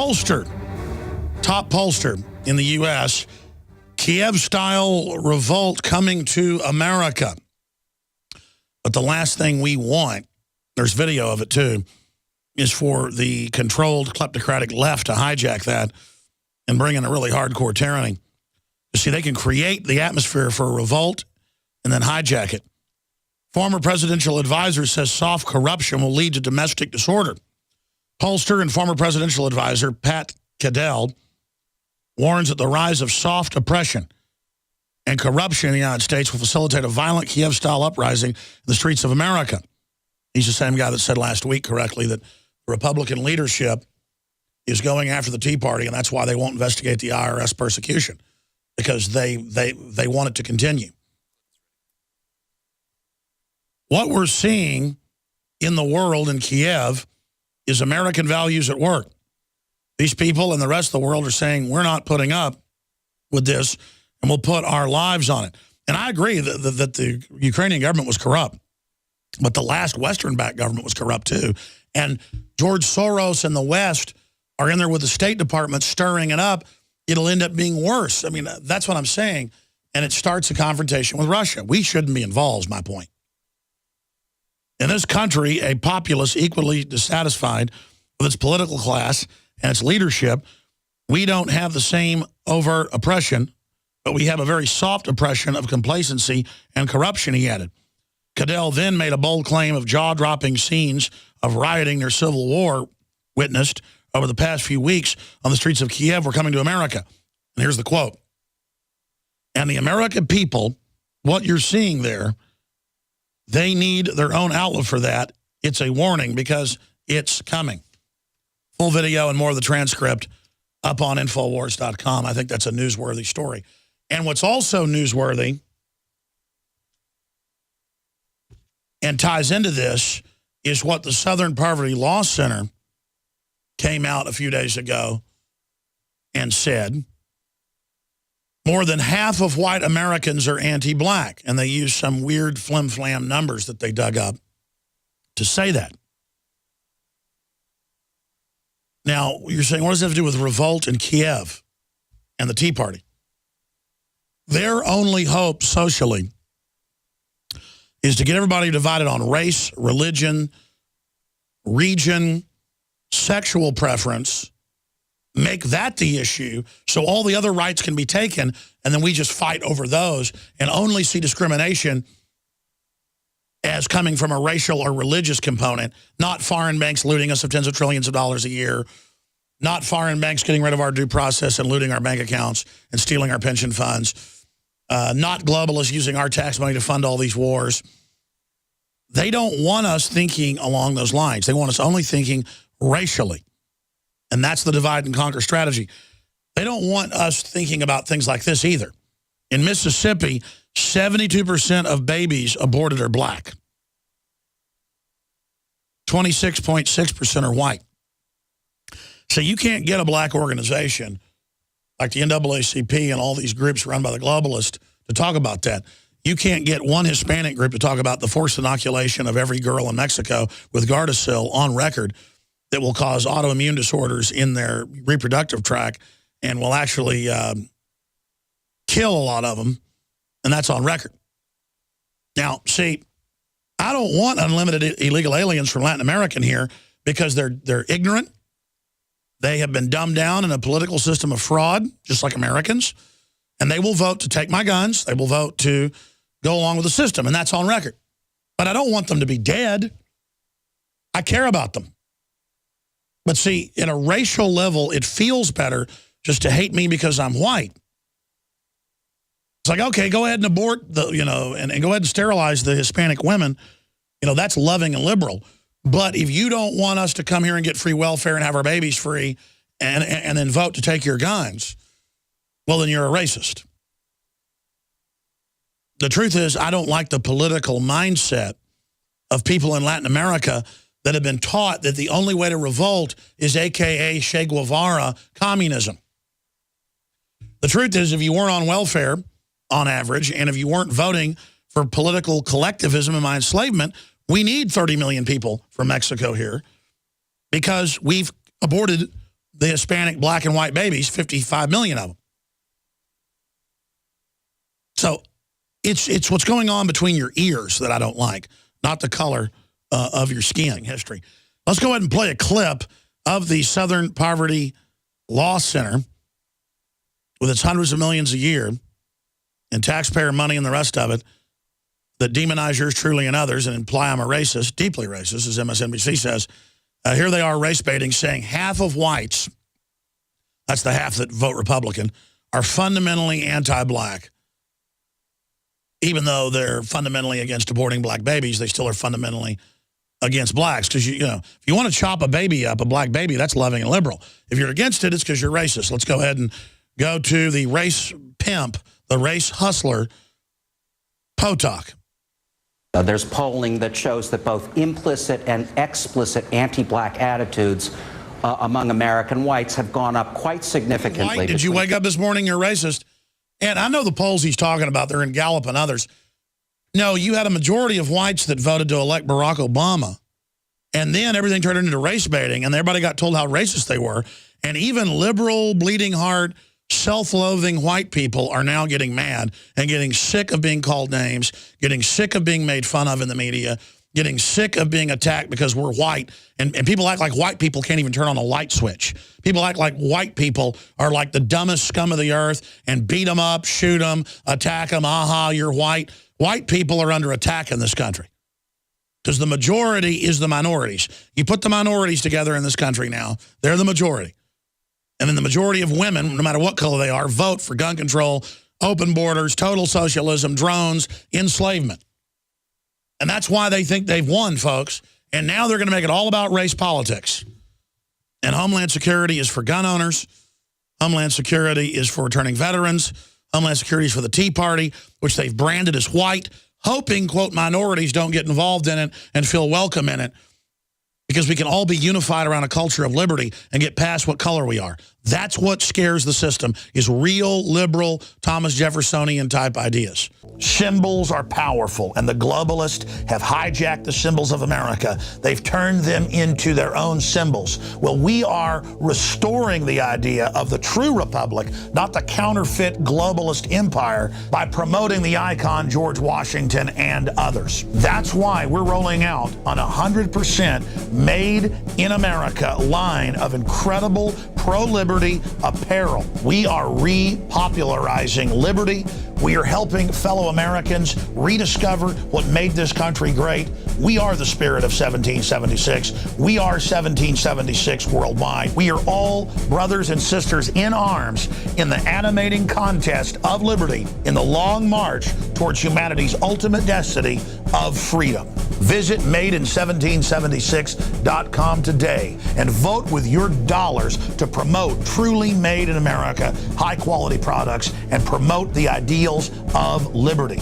pollster, top pollster in the U.S., Kiev-style revolt coming to America. But the last thing we want, there's video of it too, is for the controlled kleptocratic left to hijack that and bring in a really hardcore tyranny. You see, they can create the atmosphere for a revolt and then hijack it. Former presidential advisor says soft corruption will lead to domestic disorder. Pollster and former presidential advisor Pat Cadell warns that the rise of soft oppression and corruption in the United States will facilitate a violent Kiev-style uprising in the streets of America. He's the same guy that said last week correctly that the Republican leadership is going after the Tea Party, and that's why they won't investigate the IRS persecution, because they want it to continue. What we're seeing in the world in Kiev is American values at work. These people and the rest of the world are saying, we're not putting up with this, and we'll put our lives on it. And I agree that the Ukrainian government was corrupt, but the last Western-backed government was corrupt too. And George Soros and the West are in there with the State Department stirring it up. It'll end up being worse. I mean, that's what I'm saying. And it starts a confrontation with Russia. We shouldn't be involved, is my point. In this country, a populace equally dissatisfied with its political class and its leadership, we don't have the same overt oppression, but we have a very soft oppression of complacency and corruption, he added. Cadell then made a bold claim of jaw-dropping scenes of rioting their civil war witnessed over the past few weeks on the streets of Kiev were coming to America. And here's the quote. And the American people, what you're seeing there, they need their own outlet for that. It's a warning because it's coming. Full video and more of the transcript up on Infowars.com. I think that's a newsworthy story. And what's also newsworthy and ties into this is what the Southern Poverty Law Center came out a few days ago and said. More than half of white Americans are anti-black, and they use some weird flim-flam numbers that they dug up to say that. Now, you're saying, what does that have to do with revolt in Kiev and the Tea Party? Their only hope socially is to get everybody divided on race, religion, region, sexual preference, make that the issue so all the other rights can be taken, and then we just fight over those and only see discrimination as coming from a racial or religious component, not foreign banks looting us of tens of trillions of dollars a year, not foreign banks getting rid of our due process and looting our bank accounts and stealing our pension funds, not globalists using our tax money to fund all these wars. They don't want us thinking along those lines. They want us only thinking racially. And that's the divide and conquer strategy. They don't want us thinking about things like this either. In Mississippi, 72% of babies aborted are black. 26.6% are white. So you can't get a black organization like the NAACP and all these groups run by the globalists to talk about that. You can't get one Hispanic group to talk about the forced inoculation of every girl in Mexico with Gardasil on record that will cause autoimmune disorders in their reproductive tract and will actually kill a lot of them, and that's on record. Now, see, I don't want unlimited illegal aliens from Latin America here because they're ignorant. They have been dumbed down in a political system of fraud, just like Americans, and they will vote to take my guns. They will vote to go along with the system, and that's on record. But I don't want them to be dead. I care about them. But see, at a racial level, it feels better just to hate me because I'm white. It's like, okay, go ahead and abort the, and go ahead and sterilize the Hispanic women. That's loving and liberal. But if you don't want us to come here and get free welfare and have our babies free and then vote to take your guns, well, then you're a racist. The truth is, I don't like the political mindset of people in Latin America that have been taught that the only way to revolt is AKA Che Guevara communism. The truth is, if you weren't on welfare on average, and if you weren't voting for political collectivism and my enslavement, we need 30 million people from Mexico here because we've aborted the Hispanic black and white babies, 55 million of them. So it's what's going on between your ears that I don't like, not the color of your skin history. Let's go ahead and play a clip of the Southern Poverty Law Center with its hundreds of millions a year and taxpayer money and the rest of it that demonize yours truly and others and imply I'm a racist, deeply racist, as MSNBC says. Here they are race baiting, saying half of whites, that's the half that vote Republican, are fundamentally anti-black. Even though they're fundamentally against aborting black babies, they still are fundamentally against blacks. Because, you know, if you want to chop a baby up, a black baby, that's loving and liberal. If you're against it, it's because you're racist. Let's go ahead and go to the race pimp, the race hustler, Potok. There's polling that shows that both implicit and explicit anti-black attitudes among American whites have gone up quite significantly. White, did you wake up this morning, you're racist? And I know the polls he's talking about, they're in Gallup and others. No, you had a majority of whites that voted to elect Barack Obama. And then everything turned into race baiting, and everybody got told how racist they were. And even liberal, bleeding heart, self-loathing white people are now getting mad and getting sick of being called names, getting sick of being made fun of in the media, getting sick of being attacked because we're white. And people act like white people can't even turn on a light switch. People act like white people are like the dumbest scum of the earth and beat them up, shoot them, attack them. Aha, you're white. White people are under attack in this country because the majority is the minorities. You put the minorities together in this country now, they're the majority. And then the majority of women, no matter what color they are, vote for gun control, open borders, total socialism, drones, enslavement. And that's why they think they've won, folks. And now they're going to make it all about race politics. And Homeland Security is for gun owners. Homeland Security is for returning veterans. Homeland Security is for the Tea Party, which they've branded as white, hoping, quote, minorities don't get involved in it and feel welcome in it. Because we can all be unified around a culture of liberty and get past what color we are. That's what scares the system, is real, liberal, Thomas Jeffersonian type ideas. Symbols are powerful, and the globalists have hijacked the symbols of America. They've turned them into their own symbols. Well, we are restoring the idea of the true republic, not the counterfeit globalist empire, by promoting the icon George Washington and others. That's why we're rolling out on 100% made in America line of incredible pro-liberty apparel. We are repopularizing liberty. We are helping fellow Americans rediscover what made this country great. We are the spirit of 1776. We are 1776 worldwide. We are all brothers and sisters in arms in the animating contest of liberty in the long march towards humanity's ultimate destiny of freedom. Visit madein1776.com today and vote with your dollars to promote truly made in America, high-quality products and promote the ideals of liberty.